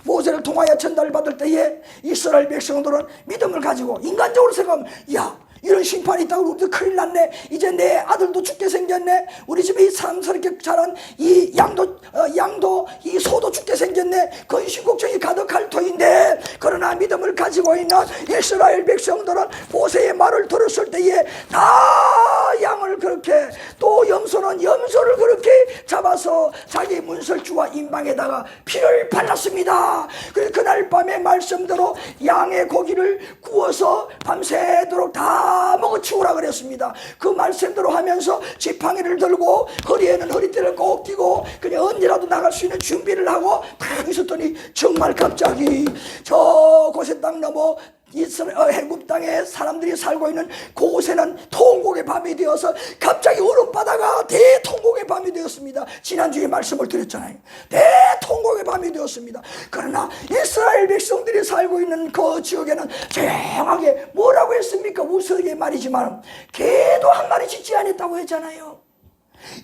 모세를 통하여 전달을 받을 때에 이스라엘 백성들은 믿음을 가지고 인간적으로 생각하면, 야, 이런 심판이 있다고 우리도 큰일 났네. 이제 내 아들도 죽게 생겼네. 우리 집에 이 사람스럽게 자란 이 양도 이 소도 죽게 생겼네. 근심 걱정이 가득할 터인데, 그러나 믿음을 가지고 있는 이스라엘 백성들은 모세의 말을 들었을 때에 다 양을 그렇게, 또 염소는 염소를 그렇게 잡아서 자기 문설주와 인방에다가 피를 발랐습니다. 그래서 그날 밤에 말씀대로 양의 고기를 구워서 밤새도록 다 먹어치우라 그랬습니다. 그 말씀대로 하면서 지팡이를 들고 허리에는 허리띠를 꼭 끼고 그냥 언제라도 나갈 수 있는 준비를 하고 딱 있었더니 정말 갑자기 저 고센 땅 넘어 애굽 땅에 사람들이 살고 있는 그곳에는 통곡의 밤이 되어서 갑자기 얼음바다가 대통곡의 밤이 되었습니다. 지난주에 말씀을 드렸잖아요. 대통곡의 밤이 되었습니다. 그러나 이스라엘 백성들이 살고 있는 그 지역에는 조용하게 뭐라고 했습니까? 우스하게 말이지만 개도 한 마리 짖지 않았다고 했잖아요.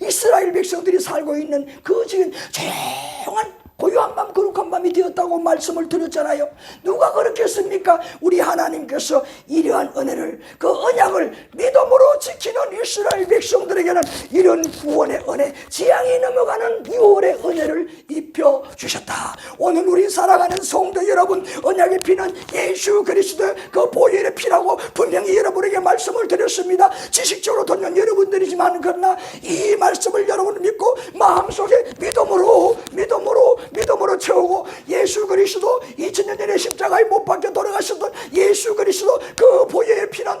이스라엘 백성들이 살고 있는 그 지역은 조용한 고요한 밤 거룩한 밤이 되었다고 말씀을 드렸잖아요. 누가 그렇게 했습니까? 우리 하나님께서 이러한 은혜를, 그 언약을 믿음으로 지키는 이스라엘 백성들에게는 이런 구원의 은혜, 지향이 넘어가는 6월의 은혜를 입혀주셨다. 오늘 우리 살아가는 성도 여러분, 언약의 피는 예수 그리스도의 그 보혈의 피라고 분명히 여러분에게 말씀을 드렸습니다. 지식적으로 듣는 여러분들이지만 그러나 이 말씀을 여러분 믿고 마음속에 믿음으로 채우고 예수 그리스도 2000년 전에 십자가에 못 박혀 돌아가셨던 예수 그리스도 그 보혈의 피는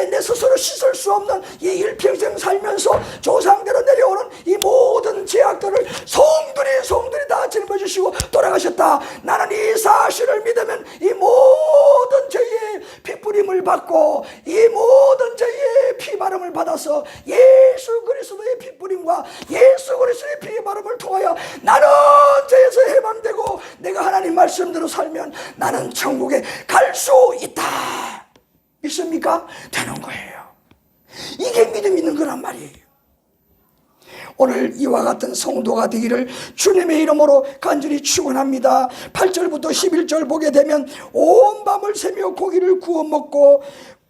내 스스로 씻을 수 없는 이 일평생 살면서 조상대로 내려오는 이 모든 죄악들을 성들이 다 짊어지시고 돌아가셨다. 나는 이 사실을 믿으면 이 모든 죄의 피뿌림을 받고 이 모든 죄의 피바름을 받아서 예수 그리스도의 피뿌림과 예수 그리스도의 피바름을 통하여 나는 죄에서 해방되고 내가 하나님 말씀대로 살면 나는 천국에 갈 수 있다. 믿습니까? 되는 거예요. 이게 믿음 있는 거란 말이에요. 오늘 이와 같은 성도가 되기를 주님의 이름으로 간절히 축원합니다. 8절부터 11절 보게 되면 온 밤을 새며 고기를 구워 먹고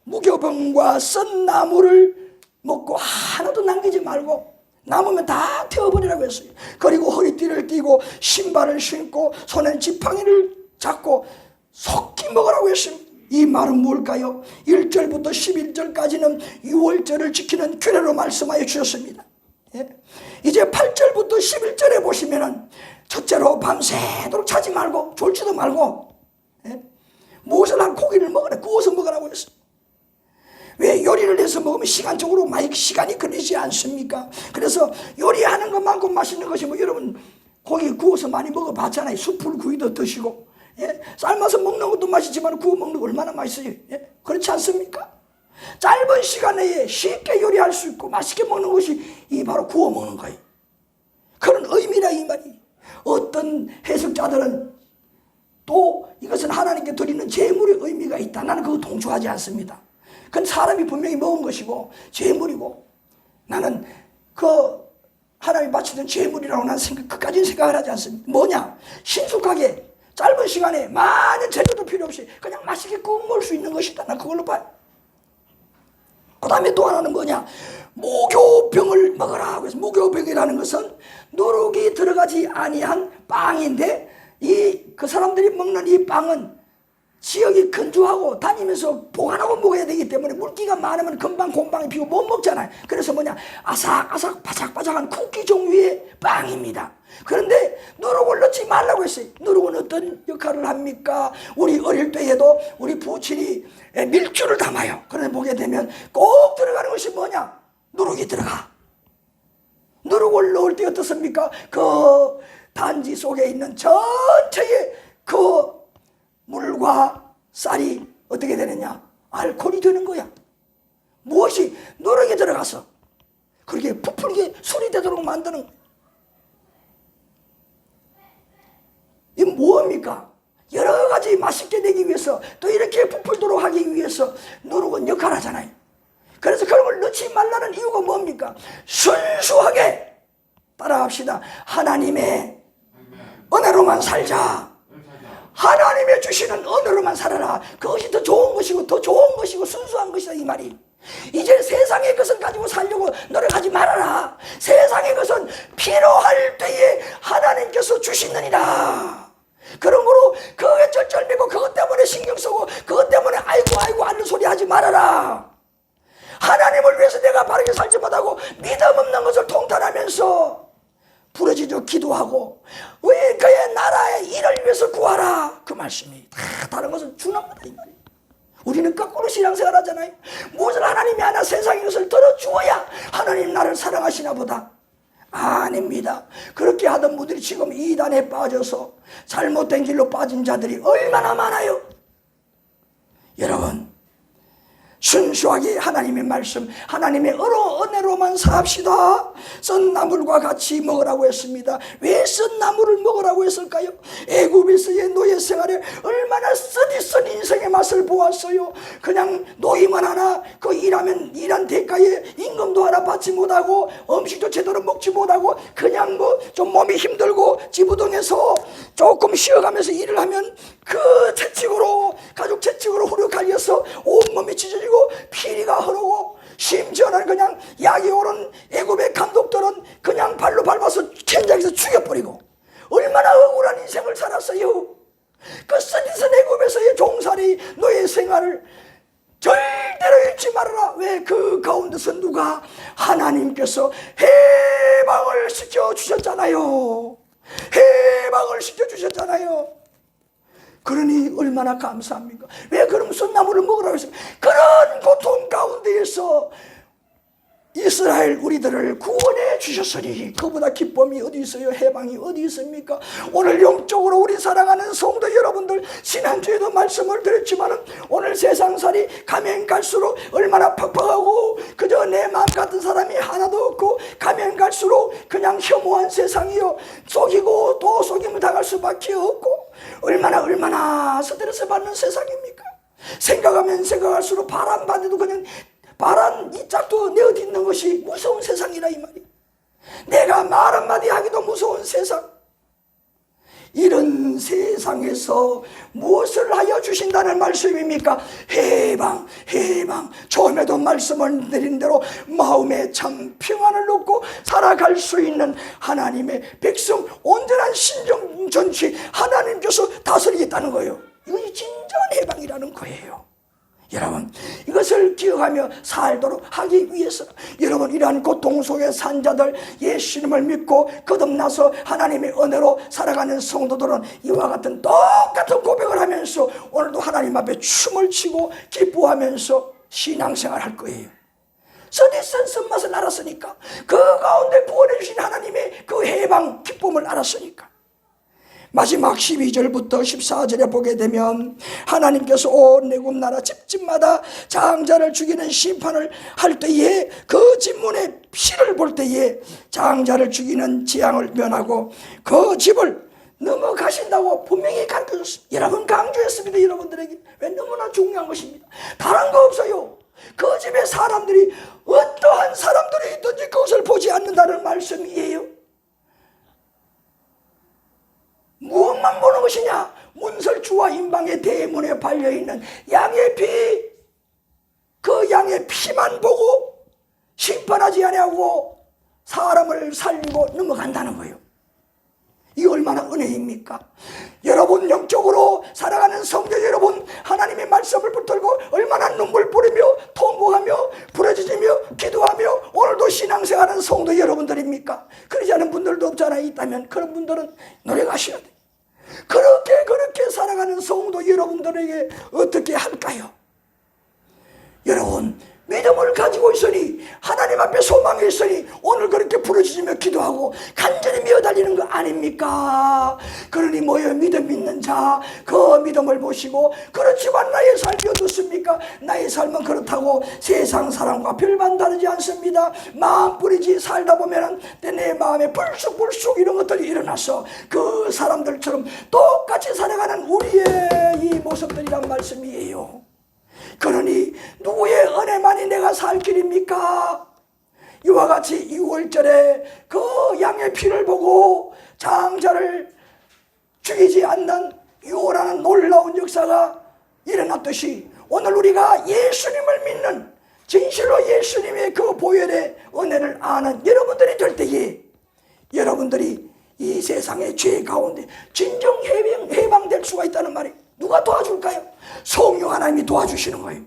무교병과 썬 나무를 먹고 하나도 남기지 말고 남으면 다 태워버리라고 했어요. 그리고 허리띠를 띠고 신발을 신고 손에 지팡이를 잡고 속히 먹으라고 했습니다. 이 말은 뭘까요? 1절부터 11절까지는 6월절을 지키는 규례로 말씀하여 주셨습니다. 이제 8절부터 11절에 보시면은 첫째로 밤새도록 자지 말고 졸지도 말고 무엇을 한 고기를 먹으라, 구워서 먹으라고 했어요. 왜? 요리를 해서 먹으면 시간적으로 많이 시간이 걸리지 않습니까? 그래서 요리하는 것만큼 맛있는 것이 뭐 여러분 고기 구워서 많이 먹어봤잖아요. 숯불 구이도 드시고 삶아서 먹는 것도 맛있지만 구워 먹는 거 얼마나 맛있어요. 그렇지 않습니까? 짧은 시간 내에 쉽게 요리할 수 있고 맛있게 먹는 것이 이 바로 구워 먹는 거예요. 그런 의미라 이 말이. 어떤 해석자들은 또 이것은 하나님께 드리는 제물의 의미가 있다. 나는 그거 동조하지 않습니다. 그건 사람이 분명히 먹은 것이고 제물이고 나는 그 하나님이 바치던 제물이라고 난 그까지는 생각을 하지 않습니다. 뭐냐? 신속하게 짧은 시간에 많은 재료도 필요 없이 그냥 맛있게 구워 먹을 수 있는 것이다. 난 그걸로 봐요. 그 다음에 또 하나는 뭐냐? 무교병을 먹어라. 그래서 무교병이라는 것은 누룩이 들어가지 아니한 빵인데 그 사람들이 먹는 이 빵은 지역이 건조하고 다니면서 보관하고 먹어야 되기 때문에 물기가 많으면 금방 곰팡이 피고 못 먹잖아요. 그래서 뭐냐, 아삭아삭 바삭바삭한 쿠키 종류의 빵입니다. 그런데 누룩을 넣지 말라고 했어요. 누룩은 어떤 역할을 합니까? 우리 어릴 때에도 우리 부친이 밀주를 담아요. 그런데 보게 되면 꼭 들어가는 것이 뭐냐, 누룩이 들어가. 누룩을 넣을 때 어떻습니까? 그 단지 속에 있는 전체의 그 물과 쌀이 어떻게 되느냐, 알코올이 되는 거야. 무엇이 누룩이 들어가서 그렇게 부풀게 술이 되도록 만드는 거야. 이게 뭡니까? 여러 가지 맛있게 되기 위해서, 또 이렇게 부풀도록 하기 위해서 누룩은 역할을 하잖아요. 그래서 그런 걸 넣지 말라는 이유가 뭡니까? 순수하게 따라합시다. 하나님의 은혜로만 살자. 하나님의 주시는 은혜로만 살아라. 그것이 더 좋은 것이고 더 좋은 것이고 순수한 것이다, 이 말이. 이제 세상의 것은 가지고 살려고 노력하지 말아라. 세상의 것은 필요할 때에 하나님께서 주시느니라. 그런 거로 그게 쩔쩔매고 그것 때문에 신경 쓰고 그것 때문에 아이고 하는 소리 하지 말아라. 하나님을 위해서 내가 바르게 살지 못하고 믿음 없는 것을 통탄하면서 부르짖어 기도하고 왜 그의 나라의 일을 위해서 구하라. 그 말씀이 다른 것은 주납니다, 이 말이에요. 우리는 거꾸로 신앙생활 하잖아요. 무엇을 하나님이 하나 세상의 것을 들어주어야 하나님 나를 사랑하시나 보다. 아닙니다. 그렇게 하던 분들이 지금 이단에 빠져서 잘못된 길로 빠진 자들이 얼마나 많아요. 여러분, 순수하게 하나님의 말씀, 하나님의 은혜로만 삽시다. 썬 나물과 같이 먹으라고 했습니다. 왜 썬 나물을 먹으라고 했을까요? 애굽에서의 노예 생활에 얼마나 쓰디쓴 인생의 맛을 보았어요. 그냥 노임은 하나, 그 일한 대가에 임금도 하나 받지 못하고 음식도 제대로 먹지 못하고 그냥 뭐 좀 몸이 힘들고 지부동에서 조금 쉬어가면서 일을 하면 그 채찍으로, 가죽 채찍으로 후려 갈려서 온몸이 찢어지고 피리가 흐르고, 심지어는 그냥 약이 오른 애굽의 감독들은 그냥 발로 밟아서 현장에서 죽여버리고, 얼마나 억울한 인생을 살았어요. 그 쓰디쓴 애굽에서의 종살이 노예 생활을 절대로 잃지 말아라. 왜? 그 가운데서 누가 하나님께서 해방을 시켜주셨잖아요. 해방을 시켜주셨잖아요. 그러니 얼마나 감사합니까? 왜 그럼 쏜나물을 먹으라고 했습니까? 그런 고통 가운데에서 이스라엘 우리들을 구원해 주셨으니 그보다 기쁨이 어디 있어요? 해방이 어디 있습니까? 오늘 영적으로 우리 사랑하는 성도 여러분들, 지난주에도 말씀을 드렸지만 오늘 세상살이 가면 갈수록 얼마나 팍팍하고 그저 내 마음 같은 사람이 하나도 없고, 가면 갈수록 그냥 혐오한 세상이요, 속이고 또 속임을 당할 수밖에 없고, 얼마나 스트레스 받는 세상입니까? 생각하면 생각할수록 바람 받아도 그냥 바람 이 짝도 내 어디 있는 것이 무서운 세상이라, 이 말이. 내가 말 한마디 하기도 무서운 세상. 이런 세상에서 무엇을 하여 주신다는 말씀입니까? 해방. 처음에도 말씀을 드린 대로 마음에 참 평안을 놓고 살아갈 수 있는 하나님의 백성, 온전한 신정 전치 하나님께서 다스리겠다는 거예요. 이것이 진정한 해방이라는 거예요. 여러분, 이것을 기억하며 살도록 하기 위해서 여러분, 이러한 고통 속에 산 자들, 예수님을 믿고 거듭나서 하나님의 은혜로 살아가는 성도들은 이와 같은 똑같은 고백을 하면서 오늘도 하나님 앞에 춤을 추고 기뻐하면서 신앙생활 할 거예요. 쓰디쓴 쓴맛을 알았으니까, 그 가운데 구원해 주신 하나님의 그 해방 기쁨을 알았으니까. 마지막 12절부터 14절에 보게 되면 하나님께서 온 애굽 나라 집집마다 장자를 죽이는 심판을 할 때에 그 집문의 피를 볼 때에 장자를 죽이는 재앙을 면하고 그 집을 넘어가신다고 분명히 가르쳐줬습니다. 여러분, 강조했습니다. 여러분들에게. 왜? 너무나 중요한 것입니다. 다른 거 없어요. 그 집의 사람들이 어떠한 사람들이 있든지 그것을 보지 않는다는 말씀이에요. 무엇만 보는 것이냐? 문설주와 임방의 대문에 발려있는 양의 피, 그 양의 피만 보고 심판하지 아니하고 사람을 살리고 넘어간다는 거예요. 이 얼마나 은혜입니까? 여러분, 영적으로 사랑하는 성도 여러분, 하나님의 말씀을 붙들고 얼마나 눈물 뿌리며 통곡하며 부러지며 기도하며 오늘도 신앙생활하는 성도 여러분들입니까? 그러지 않은 분들도 없잖아요. 있다면 그런 분들은 노력하셔야 돼요. 그렇게 살아가는 성도 여러분들에게 어떻게 할까요? 여러분, 믿음을 가지고 있으니, 하나님 앞에 소망이 있으니 오늘 그렇게 부르짖으며 기도하고 간절히 미어달리는 거 아닙니까? 그러니 뭐예요? 믿음 있는 자, 그 믿음을 보시고, 그렇지만 나의 삶이 어떻습니까? 나의 삶은 그렇다고 세상 사람과 별반 다르지 않습니다. 마음 뿌리지 살다 보면은 내 마음에 불쑥불쑥 이런 것들이 일어나서 그 사람들처럼 똑같이 살아가는 우리의 이 모습들이란 말씀이에요. 그러니 누구의 은혜만이 내가 살 길입니까? 이와 같이 6월절에 그 양의 피를 보고 장자를 죽이지 않는 유월하는 놀라운 역사가 일어났듯이, 오늘 우리가 예수님을 믿는, 진실로 예수님의 그 보혈의 은혜를 아는 여러분들이 될 때에 여러분들이 이 세상의 죄 가운데 진정 해방될 수가 있다는 말이에요. 누가 도와줄까요? 성령 하나님이 도와주시는 거예요.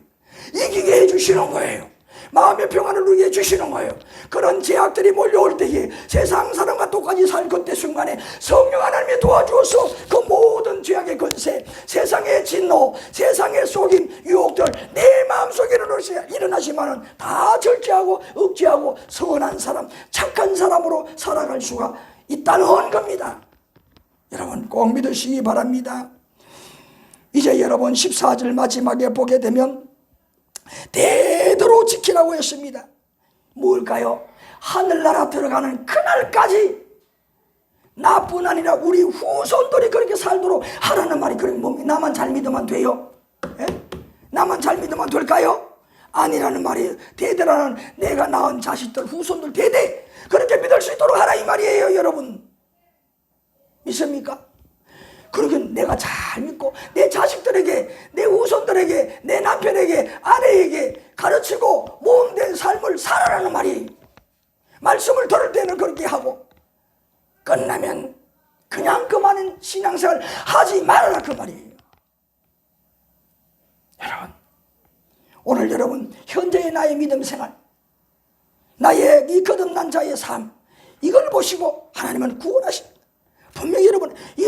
이기게 해주시는 거예요. 마음의 평안을 누리게 해주시는 거예요. 그런 제약들이 몰려올 때에 세상 사람과 똑같이 살 그때 순간에 성령 하나님이 도와주어서 그 모든 죄악의 권세, 세상의 진노, 세상의 속임, 유혹들 내 마음속에 일어나시면은 다 절제하고 억제하고 선한 사람, 착한 사람으로 살아갈 수가 있다는 겁니다. 여러분 꼭 믿으시기 바랍니다. 이제 여러분 14절 마지막에 보게 되면 대대로 지키라고 했습니다. 뭘까요? 하늘나라 들어가는 그날까지 나뿐 아니라 우리 후손들이 그렇게 살도록 하라는 말이 그런 뭡니까? 나만 잘 믿으면 돼요? 예? 나만 잘 믿으면 될까요? 아니라는 말이에요. 대대라는 내가 낳은 자식들, 후손들 대대 그렇게 믿을 수 있도록 하라 이 말이에요. 여러분 믿습니까? 그러게 내가 잘 믿고 내 자식들에게, 내 후손들에게, 내 남편에게, 아내에게 가르치고 몸된 삶을 살아라는 말이, 말씀을 들을 때는 그렇게 하고 끝나면 그냥 그만한 신앙생활 하지 말아라 그 말이에요. 여러분 오늘 여러분 현재의 나의 믿음 생활, 나의 이 거듭난 자의 삶, 이걸 보시고 하나님은 구원하십니다. 분명히 여러분 이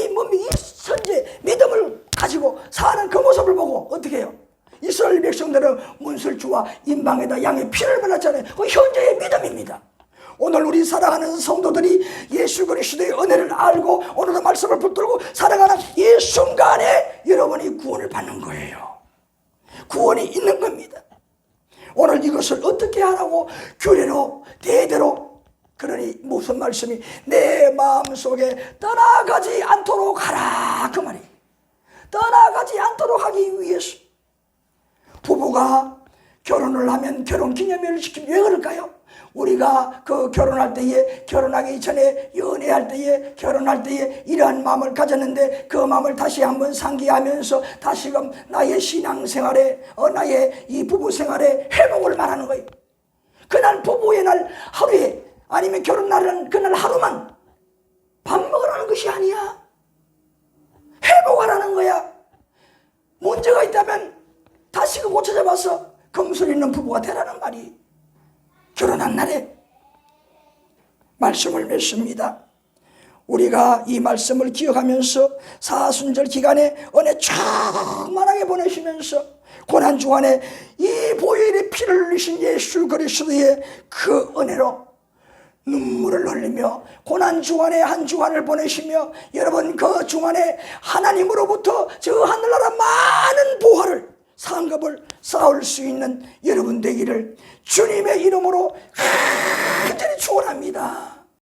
현재 믿음을 가지고 사는 그 모습을 보고 어떻게 해요? 이스라엘 백성들은 문설주와 임방에다 양의 피를 발랐잖아요. 그 현재의 믿음입니다. 오늘 우리 사랑하는 성도들이 예수 그리스도의 은혜를 알고 오늘의 말씀을 붙들고 살아가는 이 순간에 여러분이 구원을 받는 거예요. 구원이 있는 겁니다. 오늘 이것을 어떻게 하라고 규례로 대대로, 그러니 무슨 말씀이 내 마음속에 떠나가지 않도록 하라 그 말이에요. 떠나가지 않도록 하기 위해서 부부가 결혼을 하면 결혼기념일을 지키면 왜 그럴까요? 우리가 그 결혼할 때에, 결혼하기 전에 연애할 때에, 결혼할 때에 이러한 마음을 가졌는데 그 마음을 다시 한번 상기하면서 다시금 나의 신앙생활에, 나의 이 부부생활에 회복을 말하는 거예요. 그날 부부의 날 하루에, 아니면 결혼날은 그날 하루만 밥 먹으라는 것이 아니야. 회복하라는 거야. 문제가 있다면 다시 그 고쳐잡아서 금술 있는 부부가 되라는 말이, 결혼한 날에 말씀을 맺습니다. 우리가 이 말씀을 기억하면서 사순절 기간에 은혜 충만하게 보내시면서 고난주간에 이 보혈의 피를 흘리신 예수 그리스도의 그 은혜로 눈물을 흘리며 고난주간에 한 주간을 보내시며, 여러분 그 주간에 하나님으로부터 저 하늘나라 많은 보화를, 상급을 쌓을 수 있는 여러분 되기를 주님의 이름으로 간절히 축원합니다.